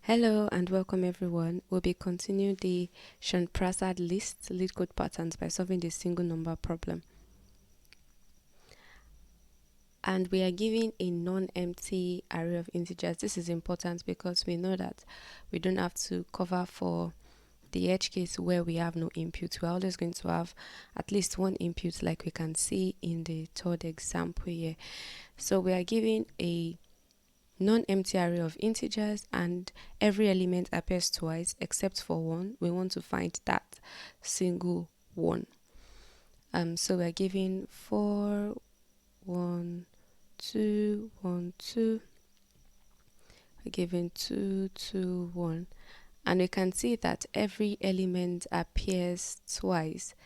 Hello and welcome everyone. We'll be continuing the Shan-Prasad list lead code patterns by solving the single number problem. And we are given a non-empty array of integers. This is important because we know that we don't have to cover for the edge case where we have no input. We're always going to have at least one input, like we can see in the third example here. So we are given a non-empty array of integers and every element appears twice except for one. We want to find that single one. So we're giving 4 1 2 1 2. We're giving 2 2 1, and we can see that every element appears twice.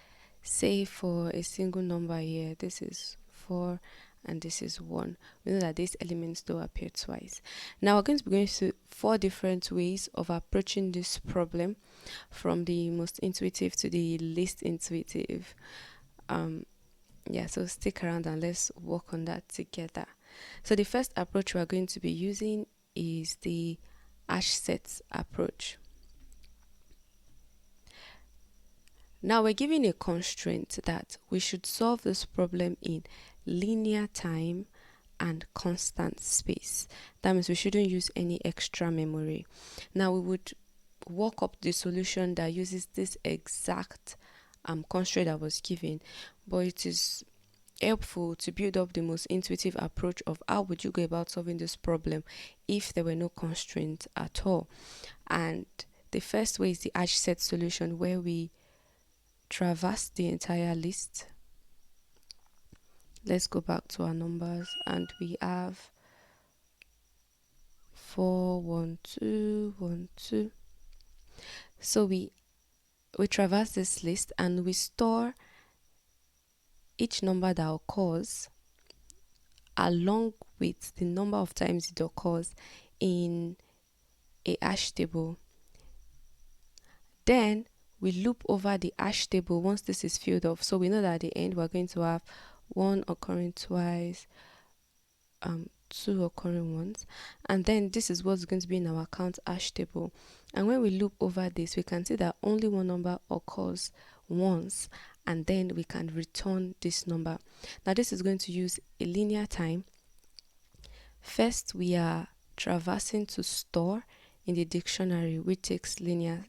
Say for a single number here, this is 4 and this is 1. We know that these elements do appear twice. Now we're going to be going through 4 different ways of approaching this problem, from the most intuitive to the least intuitive. So stick around and let's work on that together. So the first approach we're going to be using is the hash sets approach. Now we're given a constraint that we should solve this problem in linear time and constant space. That means we shouldn't use any extra memory. Now we would work up the solution that uses this exact constraint that was given, but it is helpful to build up the most intuitive approach of how would you go about solving this problem if there were no constraint at all. And the first way is the hash set solution, where we traverse the entire list. Let's go back to our numbers, and we have 4 1 2 1 2. So we traverse this list and we store each number that occurs along with the number of times it occurs in a hash table. Then we loop over the hash table once this is filled up. So we know that at the end we're going to have 1 occurring twice, 2 occurring once, and then this is what's going to be in our count hash table. And when we loop over this, we can see that only one number occurs once, and then we can return this number. Now this is going to use a linear time. First, we are traversing to store in the dictionary, which takes linear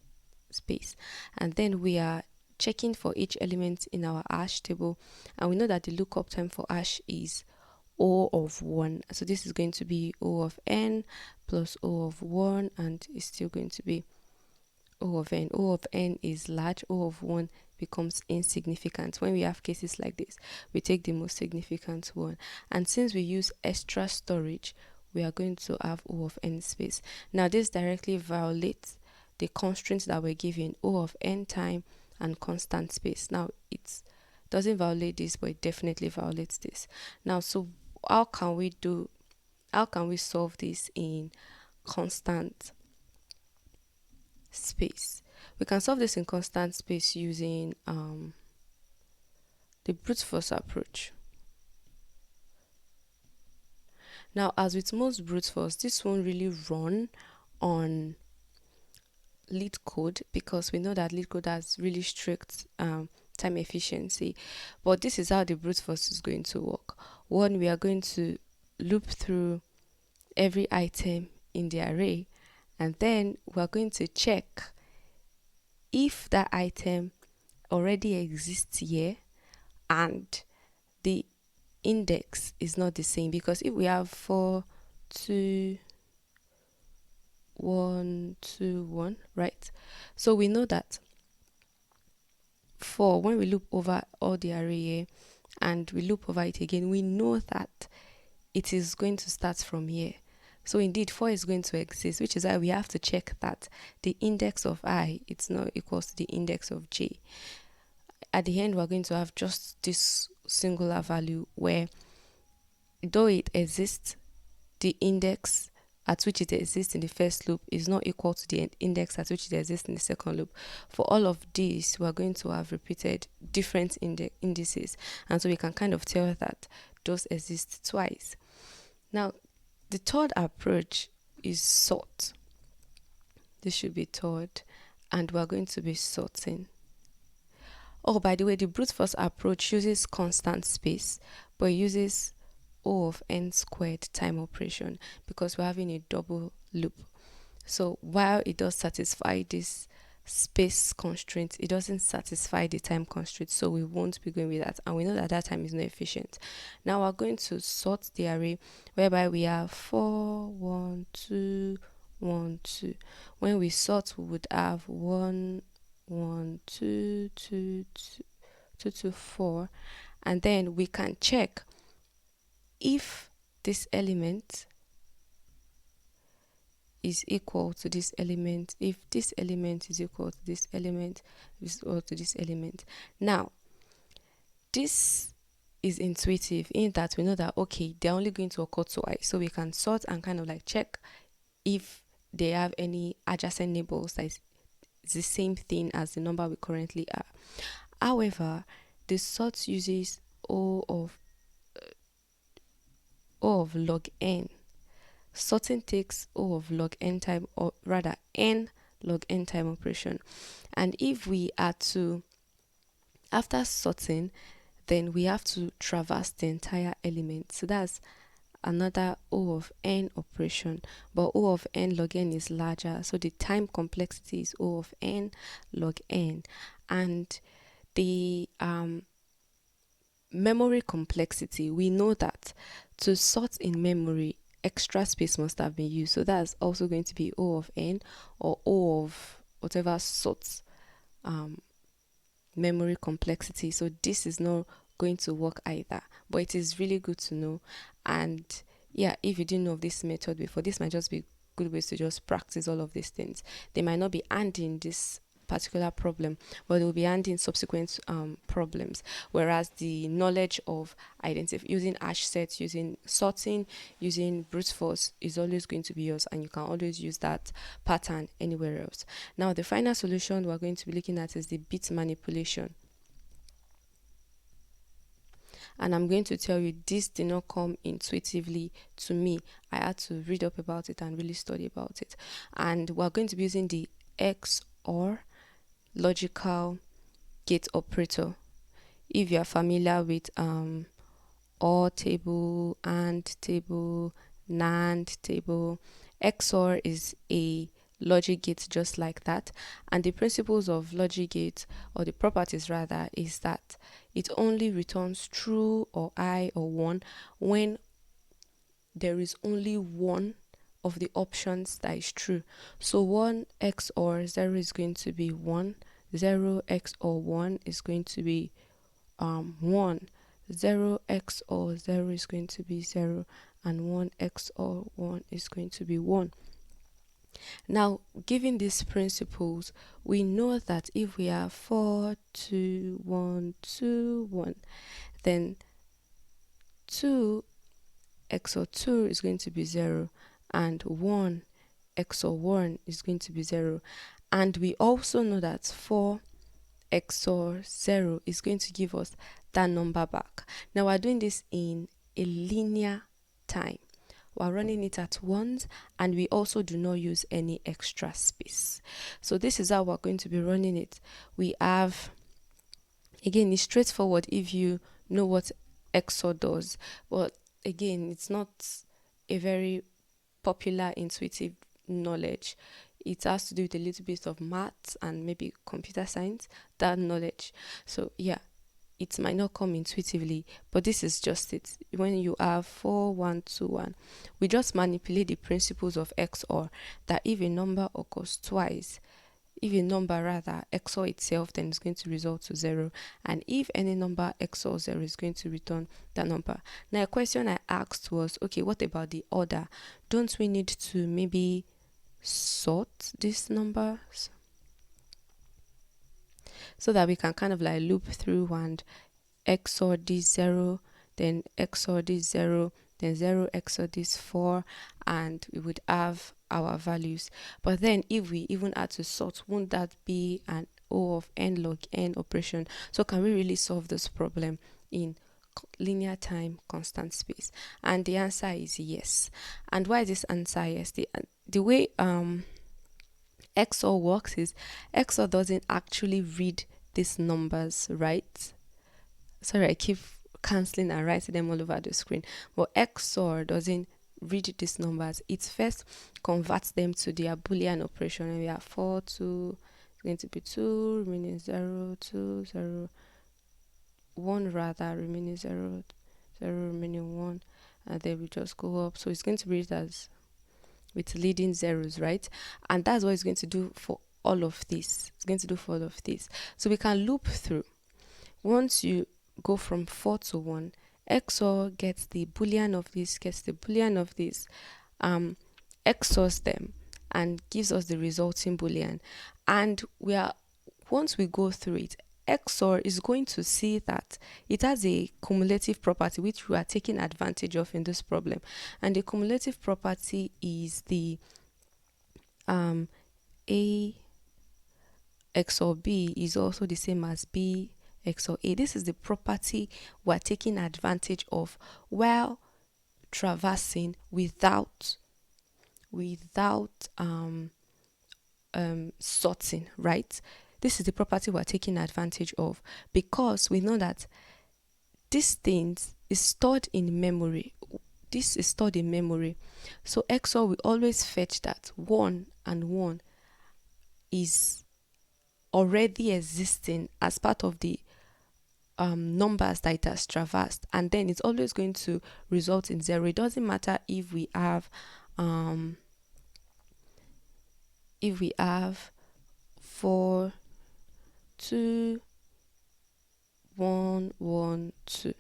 space, and then we are checking for each element in our hash table, and we know that the lookup time for hash is O of 1. So this is going to be O of n plus O of 1, and it's still going to be O of n. O of n is large, O of 1 becomes insignificant. When we have cases like this, we take the most significant one. And since we use extra storage, we are going to have O of n space. Now this directly violates the constraints that we're given, O of n time and constant space. Now it doesn't violate this, but it definitely violates this. Now, so how can we solve this in constant space? We can solve this in constant space using the brute force approach. Now, as with most brute force, this won't really run on Leetcode because we know that Leetcode has really strict time efficiency, but this is how the brute force is going to work. One, we are going to loop through every item in the array, and then we're going to check if that item already exists here and the index is not the same, because if we have 4 2 1 2 1, right? So we know that when we loop over all the array here and we loop over it again, we know that it is going to start from here. So indeed 4 is going to exist, which is why we have to check that the index of I, it's not equals to the index of j. At the end, we're going to have just this singular value where, though it exists, the index at which it exists in the first loop is not equal to the index at which it exists in the second loop. For all of these, we're going to have repeated different indices, and so we can kind of tell that those exist twice. Now, the third approach is sort. This should be third. And we're going to be sorting. Oh, by the way, the brute force approach uses constant space, but it uses O of n squared time operation because we're having a double loop. So while it does satisfy this space constraint, it doesn't satisfy the time constraint. So we won't be going with that. And we know that that time is not efficient. Now we're going to sort the array whereby we have 4, 1, 2, 1, 2. When we sort, we would have 1, 1, 2, 2, 2, 2, 2, 4. And then we can check if this element is equal to this element, if this element is equal to this element, is equal to this element. Now, this is intuitive in that we know that, okay, they're only going to occur twice. So we can sort and kind of like check if they have any adjacent neighbors that is the same thing as the number we currently are. However, the sort uses O of log n. Sorting takes O of log n time, or rather n log n time operation. And if we are to, after sorting, then we have to traverse the entire element. So that's another O of n operation, but O of n log n is larger, so the time complexity is O of n log n. And the memory complexity, we know that to sort in memory, extra space must have been used. So that's also going to be O of n, or O of whatever sorts memory complexity. So this is not going to work either, but it is really good to know. And yeah, if you didn't know of this method before, this might just be good ways to just practice all of these things. They might not be handling this particular problem, but they'll be handling subsequent problems. Whereas the knowledge of using hash sets, using sorting, using brute force is always going to be yours, and you can always use that pattern anywhere else. Now, the final solution we're going to be looking at is the bit manipulation. And I'm going to tell you, this did not come intuitively to me. I had to read up about it and really study about it. And we're going to be using the XOR logical gate operator. If you are familiar with OR table, AND table, NAND table, XOR is a logic gate just like that. And the principles of logic gate, or the properties rather, is that it only returns true or I or 1 when there is only one of the options that is true. So 1 XOR 0 is going to be 1, 0 XOR 1 is going to be 1, 0 XOR 0 is going to be 0, and 1 XOR 1 is going to be 1. Now, given these principles, we know that if we have 4, 2, 1, 2, 1, then 2 XOR 2 is going to be 0, and 1 XOR 1 is going to be 0. And we also know that 4 XOR 0 is going to give us that number back. Now we're doing this in a linear time. We're running it at once, and we also do not use any extra space. So this is how we're going to be running it. We have, again, it's straightforward if you know what XOR does, but again, it's not a very popular intuitive knowledge. It has to do with a little bit of maths and maybe computer science, that knowledge. So yeah, it might not come intuitively, but this is just it. When you have 4, 1, 2, 1, we just manipulate the principles of XOR, that if a number occurs twice, if a number rather XOR itself, then it's going to result to 0, and if any number XOR 0 is going to return that number. Now, a question I asked was, okay, what about the order? Don't we need to maybe sort these numbers so that we can kind of like loop through and XOR this 0, then XOR this 0, then 0 XOR this 4, and we would have our values. But then if we even had to sort, won't that be an O of n log n operation? So can we really solve this problem in linear time, constant space? And the answer is yes. And why is this answer yes? The way XOR works is XOR doesn't actually read these numbers, right? Sorry, I keep cancelling and writing them all over the screen. But XOR doesn't read these numbers. It first converts them to their Boolean operation. And we have 4, 2, it's going to be 2, remaining 0, 2, 0, 1 rather, remaining 0, 0, remaining 1. And then we just go up. So it's going to read it as with leading zeros, right? And that's what it's going to do for all of this. It's going to do for all of this. So we can loop through. Once you go from 4 to 1, XOR gets the Boolean of this, gets the Boolean of this, XORs them and gives us the resulting Boolean. And once we go through it, XOR is going to see that it has a cumulative property which we are taking advantage of in this problem. And the cumulative property is the A XOR B is also the same as B XOR A. This is the property we're taking advantage of while traversing without sorting, right? This is the property we're taking advantage of because we know that this thing is stored in memory. This is stored in memory. So XOR will always fetch that 1 and 1 is already existing as part of the numbers that it has traversed, and then it's always going to result in 0. It doesn't matter if we have 4, 2, 1, 1, 2.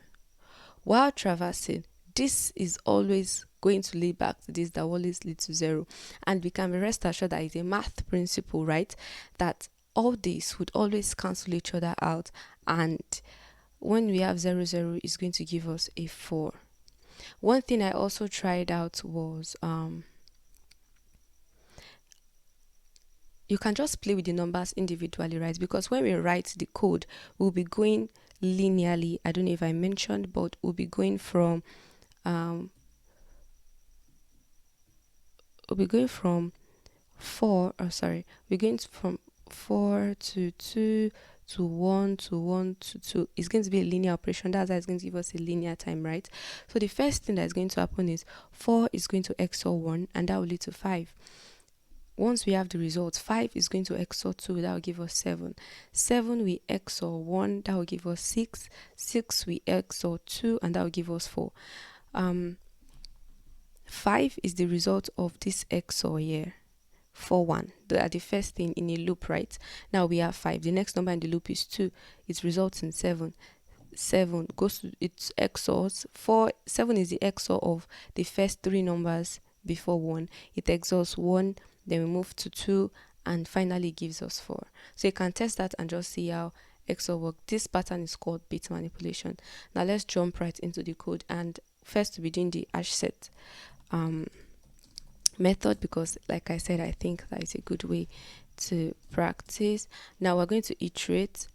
While traversing, this is always going to lead back to this, that will always lead to 0. And we can be rest assured that it's a math principle, right? That all this would always cancel each other out, and when we have 0, 0 is going to give us a 4. One thing I also tried out was you can just play with the numbers individually, right? Because when we write the code, we'll be going linearly. I don't know if I mentioned, but we'll be going from 4 to 2 to 1 to 1 to 2. It's going to be a linear operation. That's why it's going to give us a linear time, right? So the first thing that's going to happen is 4 is going to XOR 1, and that will lead to 5. Once we have the results, 5 is going to XOR 2, that will give us 7. 7 we XOR 1, that will give us 6. 6 we XOR 2, and that will give us 4. 5 is the result of this XOR here. 4, 1. They are the first thing in a loop, right? Now we have 5. The next number in the loop is 2. It results in 7. 7 goes to its XORs. 7 is the XOR of the first 3 numbers before 1. It XORs 1, then we move to 2, and finally gives us 4. So you can test that and just see how XOR works. This pattern is called bit manipulation. Now let's jump right into the code, and first to be doing the hash set method, because like I said, I think that is a good way to practice. Now we're going to iterate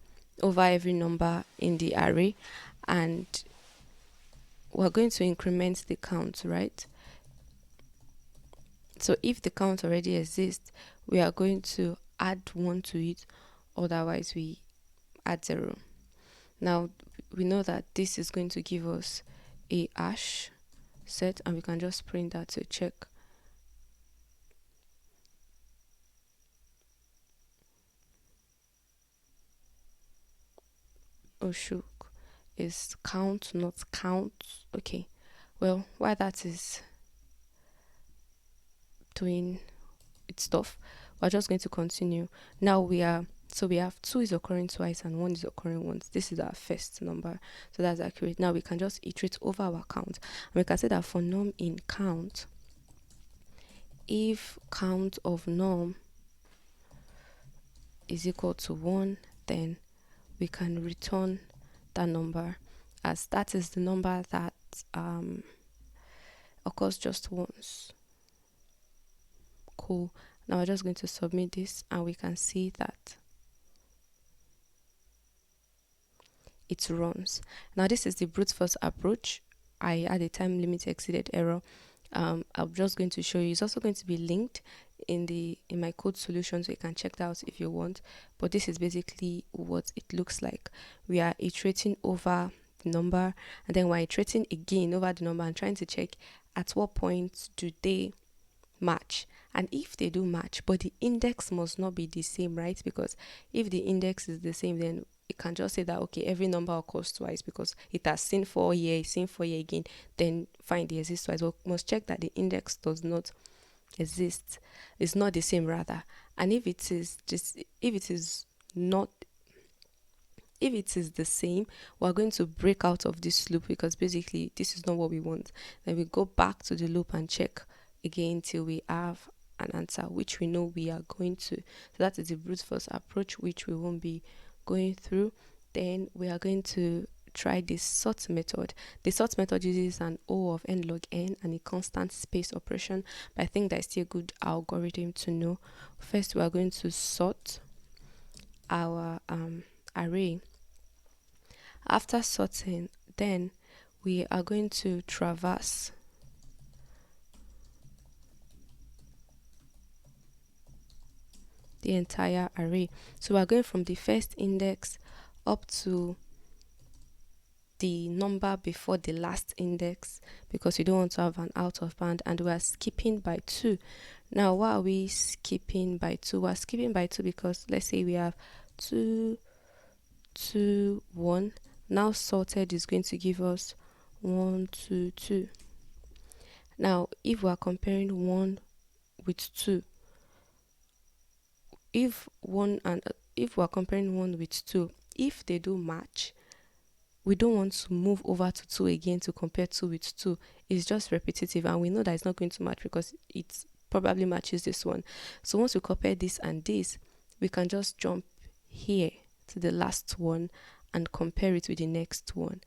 over every number in the array, and we're going to increment the count, right? So if the count already exists, we are going to add 1 to it, otherwise we add 0. Now we know that this is going to give us a hash set, and we can just print that to check. Oh shoot, is count not count? Okay, well, while that is doing its stuff, we're just going to continue. Now we have 2 is occurring twice and 1 is occurring once. This is our first number, so that's accurate. Now we can just iterate over our count, and we can say that for num in count, if count of num is equal to 1, then we can return that number, as that is the number that occurs just once. Cool. Now we're just going to submit this, and we can see that it runs. Now this is the brute force approach. I had a time limit exceeded error. I'm just going to show you. It's also going to be linked in my code solution, so you can check that out if you want. But this is basically what it looks like. We are iterating over the number, and then we're iterating again over the number and trying to check at what point do they match. And if they do match, but the index must not be the same, right? Because if the index is the same, then it can just say that okay, every number occurs twice because it has seen 4 here, seen 4 here again, then fine, they exist twice. But must check that the index does not exist, is not the same rather. And if it is just, if it is not, if it is the same, we're going to break out of this loop, because basically this is not what we want. Then we go back to the loop and check again till we have an answer which we know we are going to. So that is the brute force approach, which we won't be going through. Then we are going to try the sort method. The sort method uses an O of n log n and a constant space operation, but I think that's still a good algorithm to know. First, we are going to sort our array. After sorting, then we are going to traverse the entire array. So we're going from the first index up to the number before the last index, because we don't want to have an out of band, and we are skipping by 2. Now, why are we skipping by 2? We're skipping by 2 because let's say we have 2, 2, 1. Now sorted is going to give us 1, 2, 2. Now, if we are comparing 1 with 2, if we are comparing 1 with 2, if they do match, we don't want to move over to 2 again to compare 2 with 2. It's just repetitive, and we know that it's not going to match because it probably matches this one. So once we compare this and this, we can just jump here to the last one and compare it with the next one.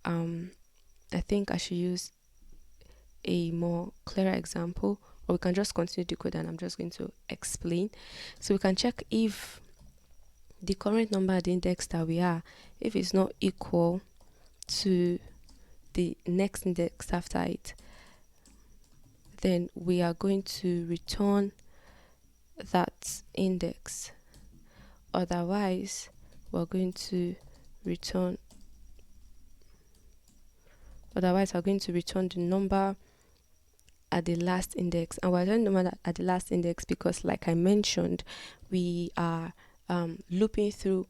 I think I should use a more clearer example, or we can just continue the code and I'm just going to explain. So we can check if the current number at the index that we are, if it's not equal to the next index after it, then we are going to return that index. Otherwise, we're going to return the number at the last index. And we're doing the number at the last index because, like I mentioned, we are looping through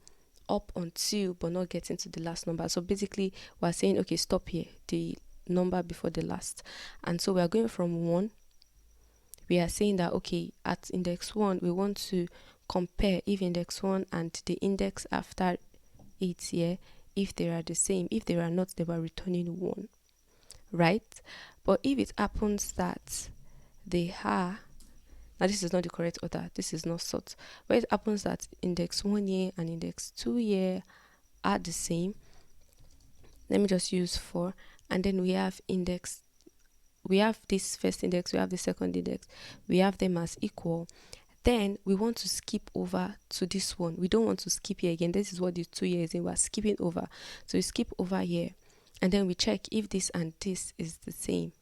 up until but not getting to the last number. So basically we're saying, okay, stop here, the number before the last. And so we are going from 1. We are saying that okay, at index 1 we want to compare if index 1 and the index after it here, if they are the same. If they are not, they were returning 1, right? But if it happens that they are, now this is not the correct order, this is not sort, but it happens that index 1 here and index 2 here are the same. Let me just use 4, and then we have this first index, we have the second index, we have them as equal. Then we want to skip over to this one. We don't want to skip here again. This is what the 2 here is in. We're skipping over. So we skip over here, and then we check if this and this is the same.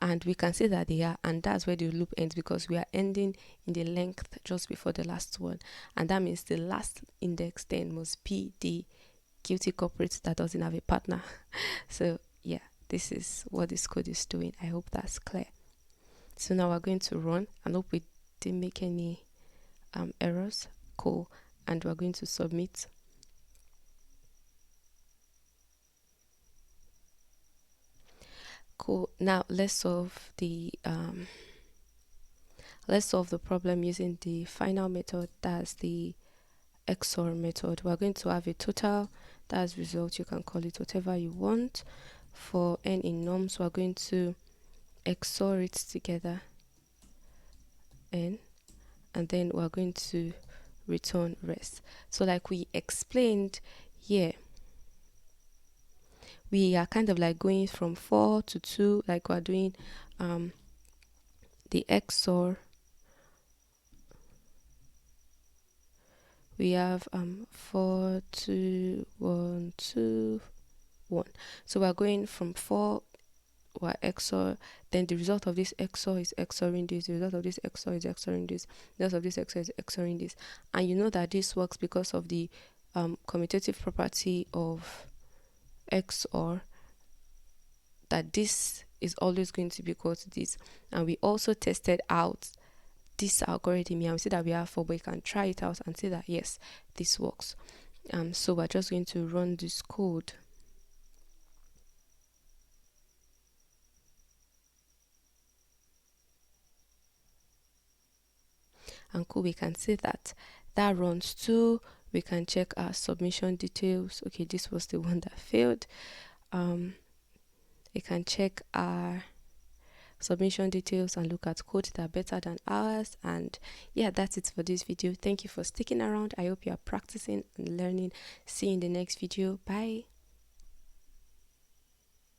And we can see that they are, and that's where the loop ends, because we are ending in the length just before the last one. And that means the last index then must be the guilty culprit that doesn't have a partner. So yeah, this is what this code is doing. I hope that's clear. So now we're going to run and hope we didn't make any errors. Cool. And we're going to submit. Cool. Now let's solve the problem using the final method. That's the XOR method. We're going to have a total, that's result, you can call it whatever you want, for n in num. So we're going to XOR it together, n, and then we're going to return rest. So like we explained here, we are kind of like going from 4 to 2, like we're doing the XOR. We have 4, 2, 1, 2, 1. So we're going from 4 we're XOR, then the result of this XOR is XORing this, the result of this XOR is XORing this, the result of this XOR is XORing this. And you know that this works because of the commutative property of XOR, that this is always going to be equal to this. And we also tested out this algorithm here, and we see that we have 4, but you can try it out and see that yes, this works. So we're just going to run this code. And cool, we can see that runs too. We can check our submission details. Okay, this was the one that failed. We can check our submission details and look at codes that are better than ours. And yeah, that's it for this video. Thank you for sticking around. I hope you are practicing and learning. See you in the next video. Bye.